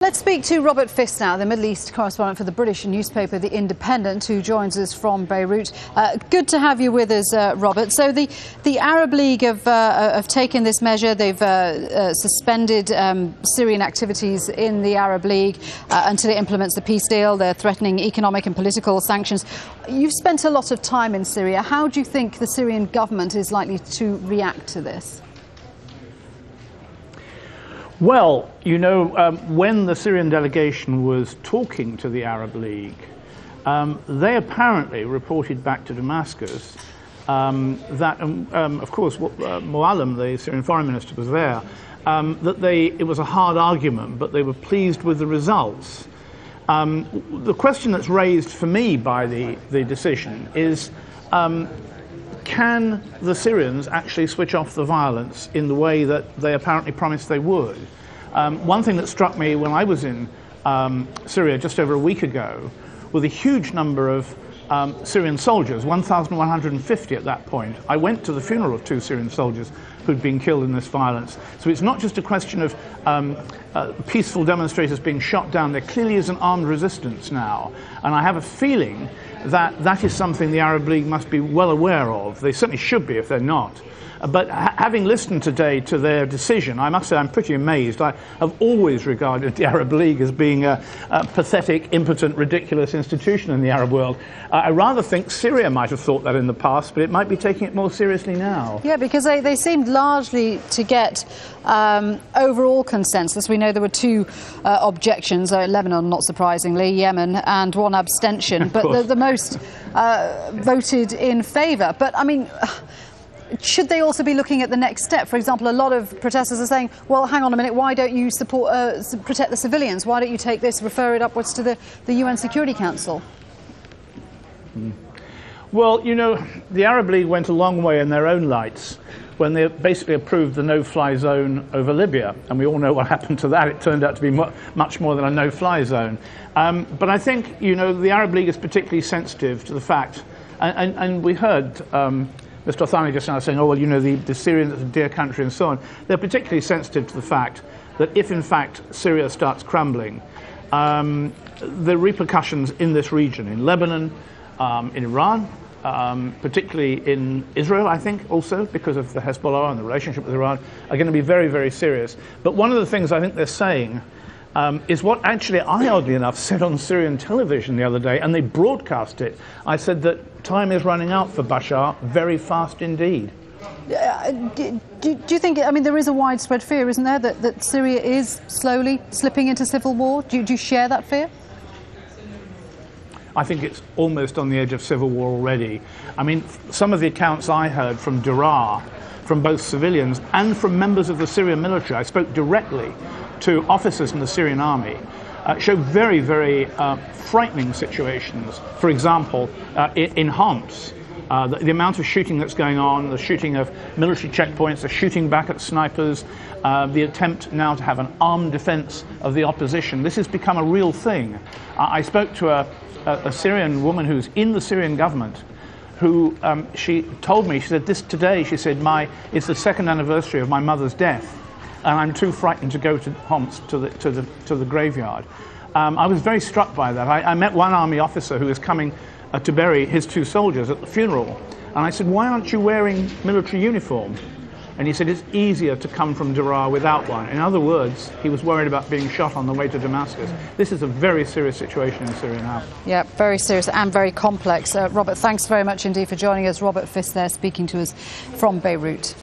Let's speak to Robert Fisk now, the Middle East correspondent for the British newspaper The Independent, who joins us from Beirut. Good to have you with us, Robert. So the Arab League have taken this measure. They've suspended Syrian activities in the Arab League until it implements the peace deal. They're threatening economic and political sanctions. You've spent a lot of time in Syria. How do you think the Syrian government is likely to react to this? Well, you know, when the Syrian delegation was talking to the Arab League, they apparently reported back to Damascus that, of course, Muallim, the Syrian foreign minister, was there, that it was a hard argument, but they were pleased with the results. The question that's raised for me by the decision is, can the Syrians actually switch off the violence in the way that they apparently promised they would? One thing that struck me when I was in Syria just over a week ago was a huge number of Syrian soldiers, 1,150 at that point. I went to the funeral of 2 Syrian soldiers who'd been killed in this violence. So it's not just a question of peaceful demonstrators being shot down. There clearly is an armed resistance now. And I have a feeling that that is something the Arab League must be well aware of. They certainly should be if they're not. But having listened today to their decision, I must say I'm pretty amazed. I have always regarded the Arab League as being a pathetic, impotent, ridiculous institution in the Arab world. I rather think Syria might have thought that in the past, but it might be taking it more seriously now. Yeah, because they seemed largely to get overall consensus. We know there were 2 objections, Lebanon, not surprisingly, Yemen, and 1 abstention, but the most voted in favour. But, I mean, should they also be looking at the next step? For example, a lot of protesters are saying, well, hang on a minute, why don't you protect the civilians? Why don't you take this, refer it upwards to the UN Security Council? Well, you know, the Arab League went a long way in their own lights when they basically approved the no-fly zone over Libya. And we all know what happened to that. It turned out to be much more than a no-fly zone. But I think, you know, the Arab League is particularly sensitive to the fact, and we heard Mr. Othani just now saying, oh, well, you know, the Syrians are a dear country and so on. They're particularly sensitive to the fact that if, in fact, Syria starts crumbling, the repercussions in this region, in Lebanon, in Iran, particularly in Israel, I think, also, because of the Hezbollah and the relationship with Iran, are going to be very, very serious. But one of the things I think they're saying is what actually I, oddly enough, said on Syrian television the other day, and they broadcast it. I said that time is running out for Bashar very fast indeed. Do you think, I mean, there is a widespread fear, isn't there, that Syria is slowly slipping into civil war? Do you share that fear? I think it's almost on the edge of civil war already. I mean, some of the accounts I heard from Daraa, from both civilians and from members of the Syrian military, I spoke directly to officers in the Syrian army, show very, very frightening situations. For example, in Homs, the amount of shooting that's going on, the shooting of military checkpoints, the shooting back at snipers, the attempt now to have an armed defense of the opposition. This has become a real thing. I spoke to a Syrian woman who's in the Syrian government, who she told me, she said, today, she said, it's the 2nd anniversary of my mother's death, and I'm too frightened to go to Homs, to the graveyard. I was very struck by that. I met one army officer who was coming to bury his 2 soldiers at the funeral, and I said, why aren't you wearing military uniform? And he said, it's easier to come from Daraa without one. In other words, he was worried about being shot on the way to Damascus. This is a very serious situation in Syria now. Yeah, very serious and very complex. Robert, thanks very much indeed for joining us. Robert Fisk there speaking to us from Beirut.